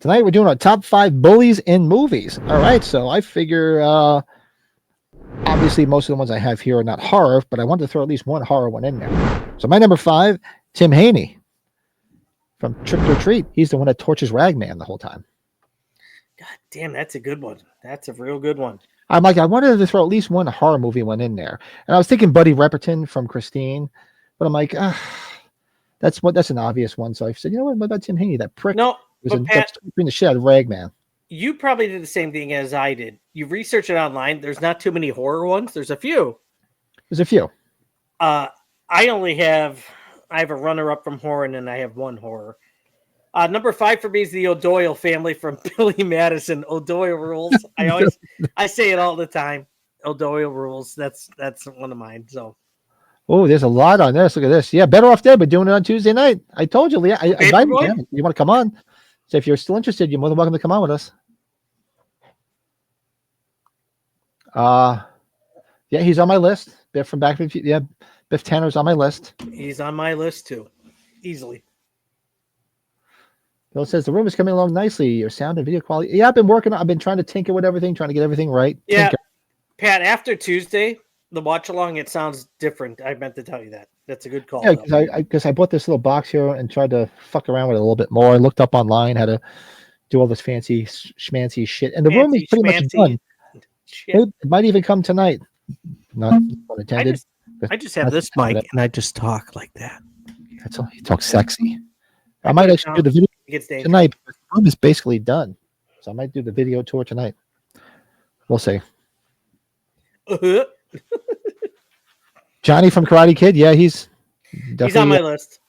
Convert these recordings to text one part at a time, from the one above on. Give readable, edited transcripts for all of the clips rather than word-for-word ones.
Tonight we're doing our top 5 bullies in movies. All right, so I figure obviously most of the ones I have here are not horror, but I wanted to throw at least one horror one in there. So my number 5, Tim Haney from Trick or Treat. He's the one that tortures Ragman the whole time. God damn, that's a good one. That's a real good one. I'm like, I wanted to throw at least one horror movie one in there, and I was thinking Buddy Repperton from Christine, but I'm like, that's an obvious one. So I said, you know what about Tim Haney? That prick. No, was torturing the shit out of Ragman. You probably did the same thing as I did. You researched it online. There's not too many horror ones. There's a few. I have a runner-up from horror, and then I have one horror. Number 5 for me is the O'Doyle family from Billy Madison. O'Doyle rules. I say it all the time. O'Doyle rules. That's one of mine. So. Oh, there's a lot on this. Look at this. Yeah, Better Off Dead, but doing it on Tuesday night. I told you, Leah. I invited you. You want to come on? So if you're still interested, you're more than welcome to come on with us. Yeah, he's on my list. Biff from Back. Yeah, Biff Tanner's on my list. He's on my list too, easily. Bill says the room is coming along nicely. Your sound and video quality. Yeah, I've been trying to tinker with everything, trying to get everything right. Yeah, Pat. After Tuesday, the watch along, it sounds different. I meant to tell you that. That's a good call. Yeah, because I bought this little box here and tried to fuck around with it a little bit more. I looked up online how to do all this fancy schmancy shit, and the room is pretty much done. It might even come tonight. Not intended. I just have this mic and I just talk like that. That's all. You talk sexy. I might actually do the video tonight. But the room is basically done, so I might do the video tour tonight. We'll see. Johnny from Karate Kid. Yeah, he's on my list.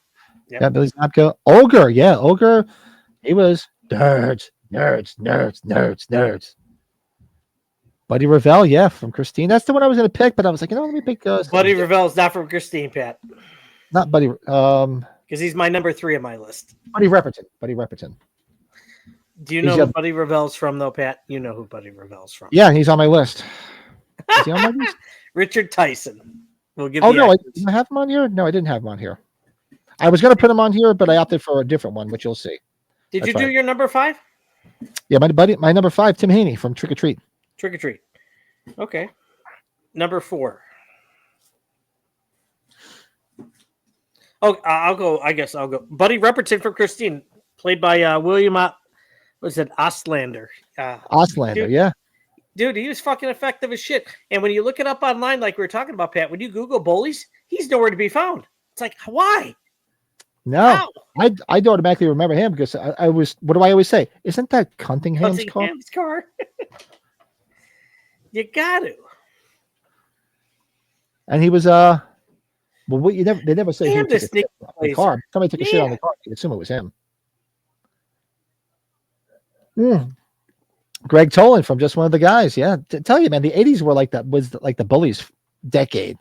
Yep. Yeah, Billy Zabka. Ogre. Yeah, Ogre. He was nerds. Buddy Revell. Yeah, from Christine. That's the one I was going to pick, but I was like, let me pick. Buddy Revell's not from Christine, Pat. Not Buddy. Because he's my number 3 on my list. Buddy Repperton. Do you know who Buddy Revell's from, though, Pat? You know who Buddy Revell's from. Yeah, he's on my list. Is he on my list? Richard Tyson. I didn't have him on here. No, I didn't have him on here. I was going to put him on here, but I opted for a different one, which you'll see. Did you do your number 5? Yeah, my number 5, Tim Haney from Trick or Treat. Trick or Treat. Okay. Number 4. Oh, I'll go. Buddy Repperton from Christine, played by William. Was it Ostlander? Ostlander, dude, yeah. Dude, he was fucking effective as shit. And when you look it up online, like we were talking about, Pat, when you Google Bullies, he's nowhere to be found. It's like, why? No, how? I don't automatically remember him because I was. What do I always say? Isn't that Cunningham's car? You got to. And he was Well, they never say who took the car. Somebody took a shit on the car. You assume it was him. Greg Tolan from Just One of the Guys. Yeah, tell you, man, the '80s were like that. Was like the Bullies decade.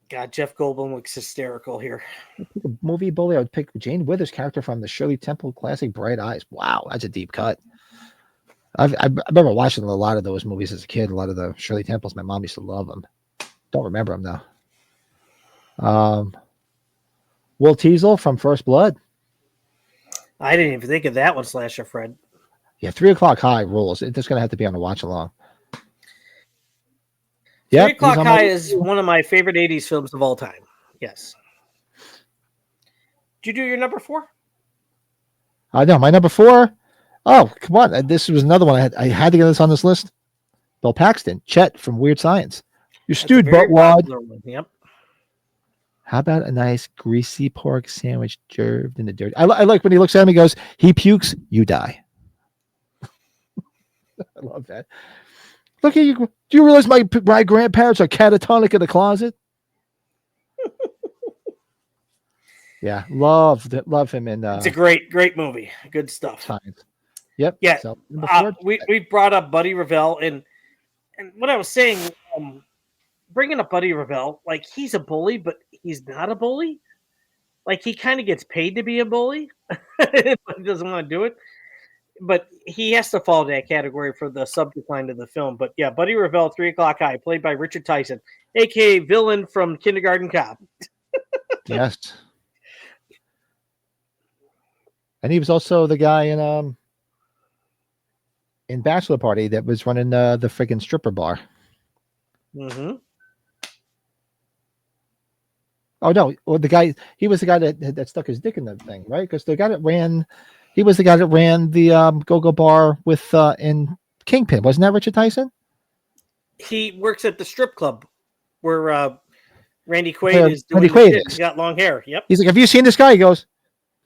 God, Jeff Goldblum looks hysterical here. Pick a movie bully. I would pick Jane Withers' character from the Shirley Temple classic Bright Eyes. Wow, that's a deep cut. I remember watching a lot of those movies as a kid. A lot of the Shirley Temples. My mom used to love them. Don't remember them though. Will Teasel from First Blood. I didn't even think of that one, Slasher Fred. Yeah, 3 O'Clock High rules. It's just going to have to be on a watch along. 3 O'Clock High is one of my favorite 80s films of all time. Yes. Did you do your number 4? No, my number 4. Oh, come on. This was another one. I had to get this on this list. Bill Paxton, Chet from Weird Science. You stewed buttwad. Yep. How about a nice greasy pork sandwich served in the dirt? I like when he looks at him, he goes, he pukes, you die. I love that. Look at you. Do you realize my grandparents are catatonic in the closet? Yeah, love him. And it's a great movie. Good stuff. Science. Yep. Yeah. So, we brought up Buddy Revell, and what I was saying, bringing up Buddy Revell, like he's a bully, but he's not a bully. Like he kind of gets paid to be a bully, but he doesn't want to do it. But he has to fall in that category for the subject line of the film. But yeah, Buddy Revell, 3 O'Clock High, played by Richard Tyson, aka villain from Kindergarten Cop. Yes. And he was also the guy in Bachelor Party that was running the freaking stripper bar. Mm-hmm. Oh no, well the guy he was the guy that stuck his dick in the thing, right? Because the guy that ran, he was the guy that ran the go-go bar with in Kingpin, wasn't that Richard Tyson? He works at the strip club where Randy Where Quaid is Randy doing the Quaid shit. He's is. got long hair. Yep, He's like, "Have you seen this guy?" He goes,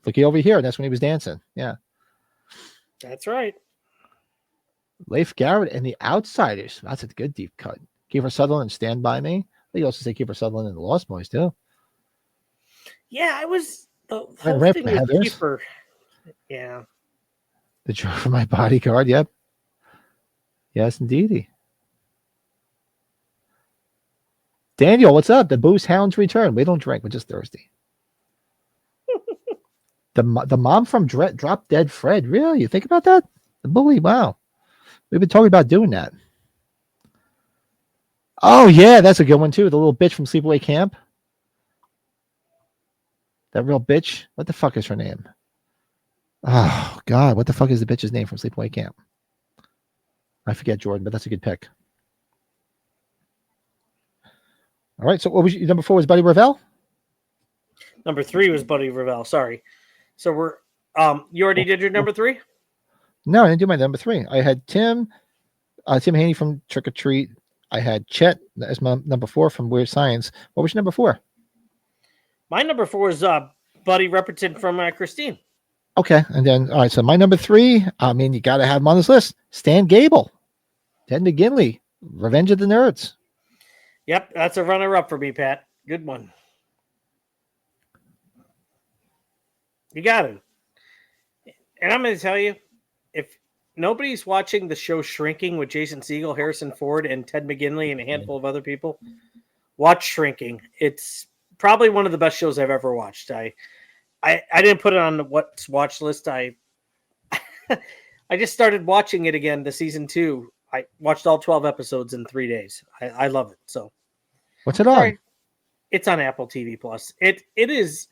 "Looky over here." And that's when he was dancing. Yeah, that's right. Leif Garrett and the Outsiders. That's a good deep cut. Kiefer Sutherland, Stand By Me. They also say Kiefer Sutherland in the Lost Boys too. Yeah, I was the Right, whole right thing for with Heathers. Kiefer. Yeah, The Joe for My Bodyguard. Yep. Yes, indeedy. Daniel, what's up? The Booze Hounds return. We don't drink. We're just thirsty. The mom from Drop Dead Fred. Really? You think about that? The bully. Wow. We've been talking about doing that. Oh yeah, that's a good one too. The little bitch from Sleepaway Camp. That real bitch. What the fuck is her name? Oh God, what the fuck is the bitch's name from Sleepaway Camp? I forget, Jordan, but that's a good pick. All right. So what was your number 4 was Buddy Revell? number 3 was Buddy Revell. Sorry. So we're you already did your number 3? No, I didn't do my number 3. I had Tim Haney from Trick or Treat. I had Chet as my number 4 from Weird Science. What was your number 4? My number 4 is Buddy Repperton from Christine. Okay, and then all right. So my number 3. I mean, you got to have him on this list. Stan Gable, Ted McGinley, Revenge of the Nerds. Yep, that's a runner-up for me, Pat. Good one. You got it. And I'm going to tell you, if nobody's watching the show Shrinking with Jason Segel, Harrison Ford, and Ted McGinley and a handful of other people, watch Shrinking. It's probably one of the best shows I've ever watched. I didn't put it on the what's watch list. I just started watching it again to season 2. I watched all 12 episodes in 3 days. I love it. So What's it on? sorry. It's on Apple TV Plus. It is.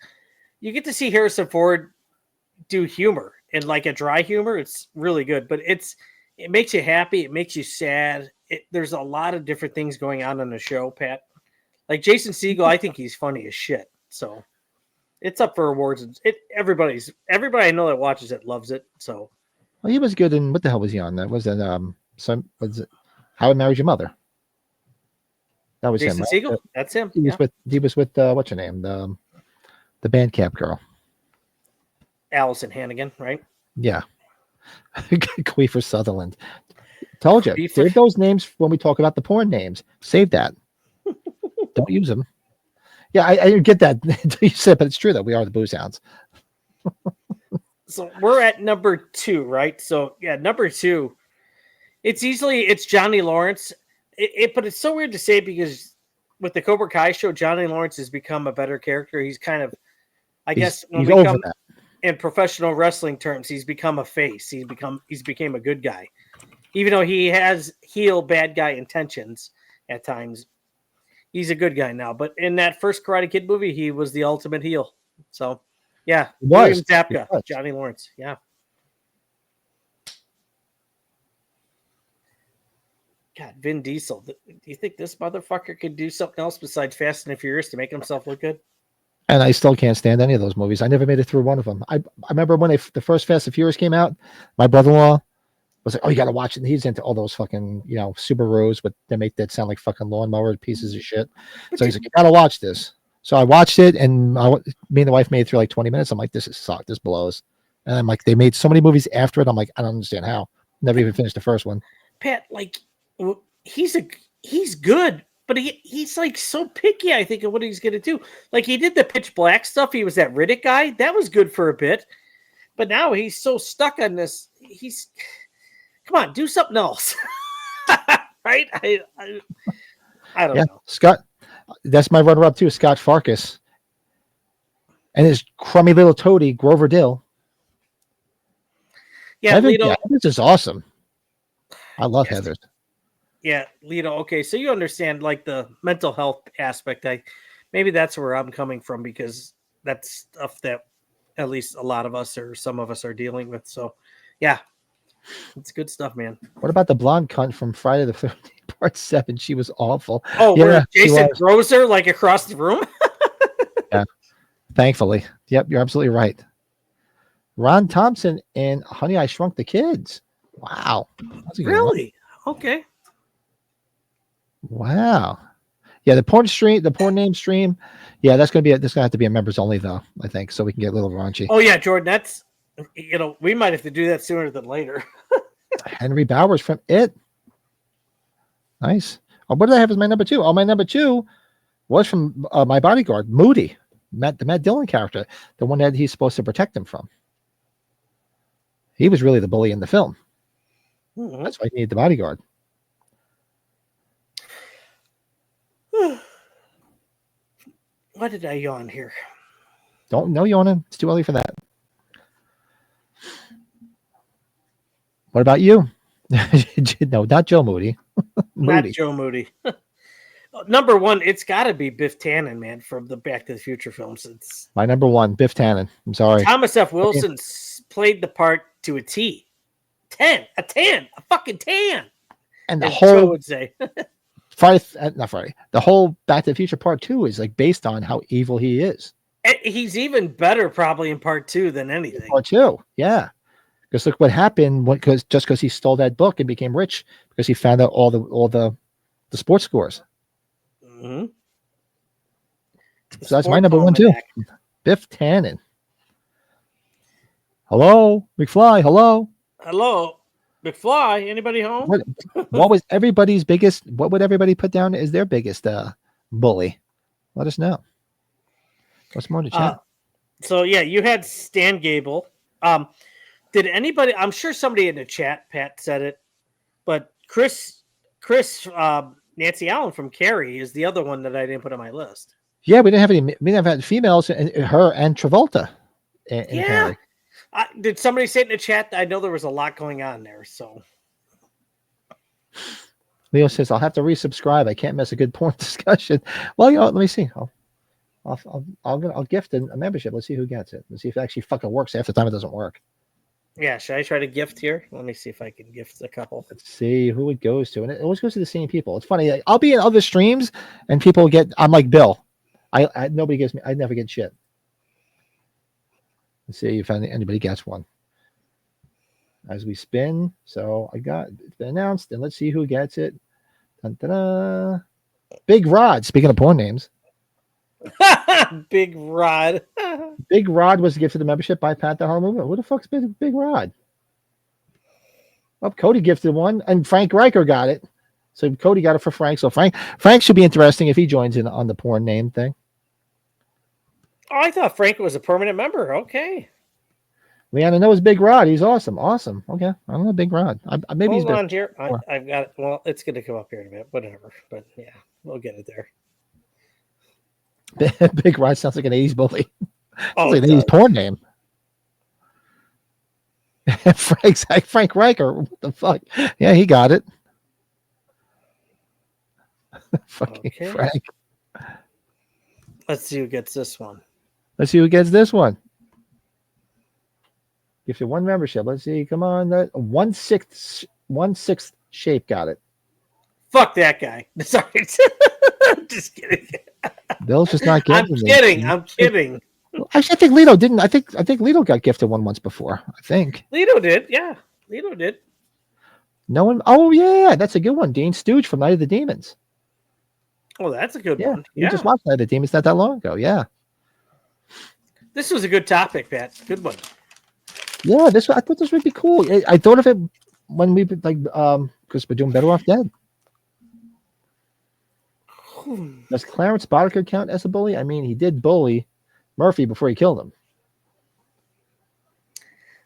You get to see Harrison Ford do humor and like a dry humor. It's really good, but it makes you happy. It makes you sad. There's a lot of different things going on the show, Pat. Like Jason Segel, I think he's funny as shit. So it's up for awards. Everybody I know that watches it loves it. So Well, he was good in what the hell was he on? That was in was it How I Married Your Mother? That was Jason him. Segel, Right? that's him. He was with what's her name? The Bandcamp girl. Allison Hannigan, right? Yeah. Queefer Sutherland. Told you. Queefer. Save those names when we talk about the porn names. Save that. Don't use them. Yeah, I didn't get that until you said, but it's true that we are the Booze Hounds. So we're at number 2, right? So yeah, number 2. It's Johnny Lawrence. But it's so weird to say because with the Cobra Kai show, Johnny Lawrence has become a better character. He's kind of, I guess, when he's we over come that. in professional wrestling terms, he's become a face. He's became a good guy, even though he has heel bad guy intentions at times. He's a good guy now. But in that first Karate Kid movie, he was the ultimate heel. So yeah, He was. William Zabka, He was. Johnny Lawrence. Yeah. God, Vin Diesel. Do you think this motherfucker could do something else besides Fast and the Furious to make himself look good? And I still can't stand any of those movies. I never made it through one of them. I remember when the first Fast and Furious came out, my brother-in-law was like, "Oh, you got to watch it." And he's into all those fucking, Subarus, but they make that sound like fucking lawnmower pieces of shit. So he's like, "You got to watch this." So I watched it, and me and the wife made it through like 20 minutes. I'm like, "This is suck. This blows." And I'm like, they made so many movies after it. I'm like, I don't understand how. Never even finished the first one. Pat, like he's good, but he's like so picky, I think, of what he's gonna do. Like he did the Pitch Black stuff, he was that Riddick guy. That was good for a bit. But now he's so stuck on this. Come on, do something else. Right? I don't know. Scott, that's my runner-up too, Scott Farkas. And his crummy little toady, Grover Dill. Yeah, Lito. Heathers is awesome. I love Yes. Heathers. Yeah, Lito. Okay, so you understand like the mental health aspect. Maybe that's where I'm coming from because that's stuff that at least a lot of us or some of us are dealing with. So, yeah, it's good stuff, man. What about the blonde cunt from Friday the 13th, Part 7? She was awful. Oh, Yeah, where she Jason was. throws her like across the room? Yeah, thankfully. Yep, you're absolutely right. Ron Thompson in Honey, I Shrunk the Kids. Wow. That's a good one. Really? Okay. Wow. Yeah, the porn name stream. Yeah, that's gonna have to be a members only though, I think, so we can get a little raunchy. Oh yeah, Jordan, that's we might have to do that sooner than later. Henry Bowers from It. Nice. Oh, what did I have as my number 2? Oh, my number 2 was from My Bodyguard, Moody, the Matt Dillon character, the one that he's supposed to protect him from. He was really the bully in the film. Mm-hmm. That's why he needed the bodyguard. Why did I yawn here? Don't know, Yona. It's too early for that. What about you? No, not Joe Moody. Not Joe Moody. Number 1, it's got to be Biff Tannen, man, from the Back to the Future films. It's my number 1, Biff Tannen. I'm sorry. Thomas F. Wilson played the part to a T. A fucking 10. And the as whole Joe would say. not Friday. The whole Back to the Future Part 2 is like based on how evil he is. He's even better probably in Part 2 than anything. Part 2, yeah. Because look what happened because he stole that book and became rich because he found out all the sports scores. Mm-hmm. So that's my number 1 too. Biff Tannen. Hello, McFly. Hello, McFly. Anybody home? What would everybody put down as their biggest bully? Let us know. What's more to chat? So yeah, you had Stan Gable. Did anybody? I'm sure somebody in the chat, Pat said it, but Chris, Nancy Allen from Carrie is the other one that I didn't put on my list. Yeah, we didn't have any. We didn't have females, her and Travolta. In Carrie. Did somebody say it in the chat? I know there was a lot going on there. So Leo says I'll have to resubscribe. I can't miss a good porn discussion. Well, let me see. I'll gift a membership. Let's see who gets it. Let's see if it actually fucking works. Half the time it doesn't work. Yeah, should I try to gift here? Let me see if I can gift a couple. Let's see who it goes to, and it always goes to the same people. It's funny. Like, I'll be in other streams, and people get. I'm like Bill. Nobody gives me. I never get shit. Let's see if anybody gets one. As we spin, so it's been announced, and let's see who gets it. Dun, dun, dun. Big Rod. Speaking of porn names. Big Rod. Big Rod was gifted the membership by Pat the Horror Movement. Who the fuck's Big Rod? Oh, Cody gifted one, and Frank Riker got it. So Cody got it for Frank. So Frank should be interesting if he joins in on the porn name thing. Oh, I thought Frank was a permanent member. Okay. Leanna knows Big Rod. He's awesome. Awesome. Okay. I don't know Big Rod. Maybe Hold he's on here. I've got it. Well, it's going to come up here in a minute. Whatever. But yeah, we'll get it there. Big Rod sounds like an 80s bully. Oh, like an 80s porn name. Frank Riker. What the fuck? Yeah, he got it. Fucking okay. Frank. Let's see who gets this one. Let's see who gets this one. Gifted one membership. Let's see. Come on. 1/6 shape got it. Fuck that guy. Sorry. Just kidding. Bill's just not getting I'm kidding. Actually, I think Lito didn't. I think Lito got gifted one once before. I think Lito did. Yeah, Lito did. No one. Oh yeah, that's a good one. Dean Stooge from Night of the Demons. Oh, that's a good one. We just watched Night of the Demons not that long ago. Yeah. This was a good topic, Pat. Good one. Yeah, I thought this would be cool. I thought of it when we because we're doing Better Off Dead. Does Clarence Boddicker count as a bully? I mean, he did bully Murphy before he killed him.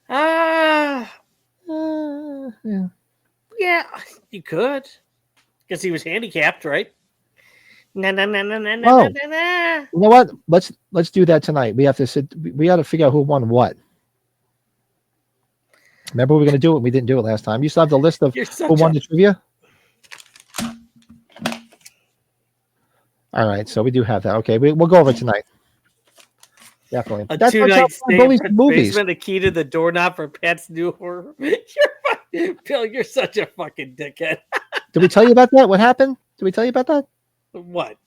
Yeah, you could, because he was handicapped, right? You know what? Let's do that tonight. We have to sit. We got to figure out who won what. Remember, we were going to do it. We didn't do it last time. You still have the list of who won the trivia. All right, so we do have that. Okay, we'll go over it tonight. Definitely. A That's our top 5 two-night stay in Bullies Brent's movies. basement, a key to the doorknob for Pat's new horror. Bill, you're such a fucking dickhead. Did we tell you about that? What happened? Did we tell you about that? What?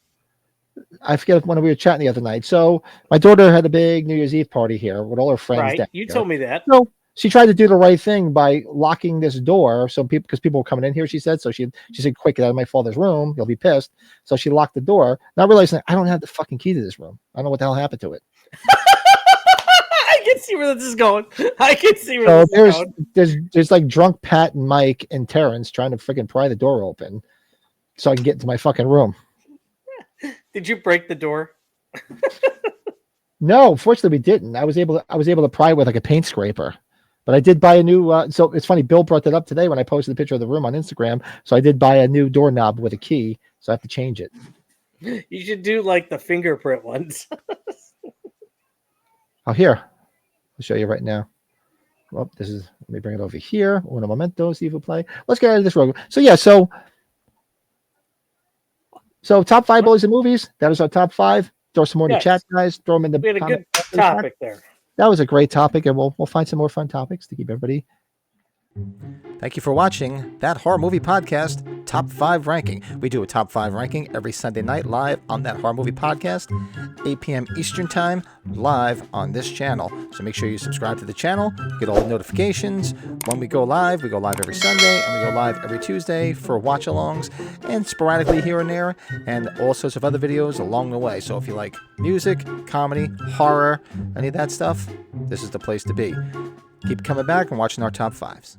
I forget when we were chatting the other night. So my daughter had a big New Year's Eve party here with all her friends. Right. Down You here. told me that. So she tried to do the right thing by locking this door. So people, because people were coming in here, she said. So she said, "Quick, get out of my father's room. He'll be pissed." So she locked the door, not realizing I don't have the fucking key to this room. I don't know what the hell happened to it. I can see where this is going. I can see where So this is going. there's like drunk Pat and Mike and Terrence trying to freaking pry the door open so I can get into my fucking room. Did you break the door? No, fortunately we didn't. I was able to pry with like a paint scraper, but I did buy a new. So it's funny. Bill brought that up today when I posted the picture of the room on Instagram. So I did buy a new doorknob with a key. So I have to change it. You should do like the fingerprint ones. Oh, here, I'll show you right now. Well, this is. Let me bring it over here. Uno momento, see if we'll play. Let's get out of this road. So yeah, so top 5 Bullies and movies. That was our top 5. Throw some more in the chat, guys. Throw them in the. We had a good topic there. That was a great topic, and we'll find some more fun topics to keep everybody. Thank you for watching That Horror Movie Podcast Top 5 Ranking. We do a Top 5 ranking every Sunday night live on That Horror Movie Podcast, 8 p.m. Eastern Time, live on this channel. So make sure you subscribe to the channel, get all the notifications. When we go live every Sunday, and we go live every Tuesday for watch-alongs, and sporadically here and there, and all sorts of other videos along the way. So if you like music, comedy, horror, any of that stuff, this is the place to be. Keep coming back and watching our top 5s.